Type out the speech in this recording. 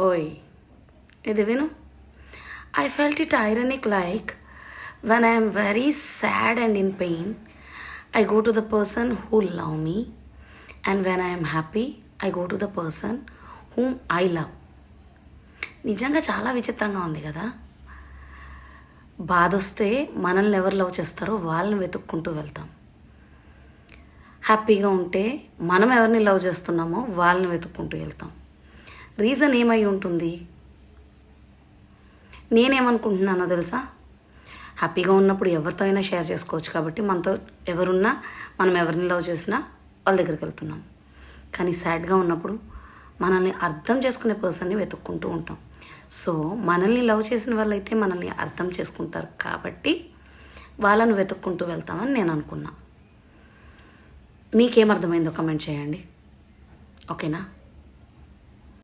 ఓయ్ ఇది విను. I felt it ironic like when I am very sad and in pain, I go to the person who love me, and when I am happy, I go to the person whom I love. నిజంగా చాలా విచిత్రంగా ఉంది కదా. బాధ వస్తే మనల్ని ఎవరు love చేస్తారో వాళ్ళని వెతుక్కుంటూ వెళ్తాం. హ్యాపీగా ఉంటే మనం ఎవరిని లవ్ చేస్తున్నామో వాళ్ళని వెతుక్కుంటూ వెళ్తాం. రీజన్ ఏమై ఉంటుంది? నేనేమనుకుంటున్నానో తెలుసా? హ్యాపీగా ఉన్నప్పుడు ఎవరితో అయినా షేర్ చేసుకోవచ్చు కాబట్టి మనతో ఎవరున్నా మనం ఎవరిని లవ్ చేసినా వాళ్ళ దగ్గరికి వెళ్తున్నాం. కానీ సాడ్గా ఉన్నప్పుడు మనల్ని అర్థం చేసుకునే పర్సన్ని వెతుక్కుంటూ ఉంటాం. సో మనల్ని లవ్ చేసిన వాళ్ళైతే మనల్ని అర్థం చేసుకుంటారు కాబట్టి వాళ్ళని వెతుక్కుంటూ వెళ్తామని నేను అనుకున్నా. మీకేమర్థమైందో కమెంట్ చేయండి. ఓకేనా?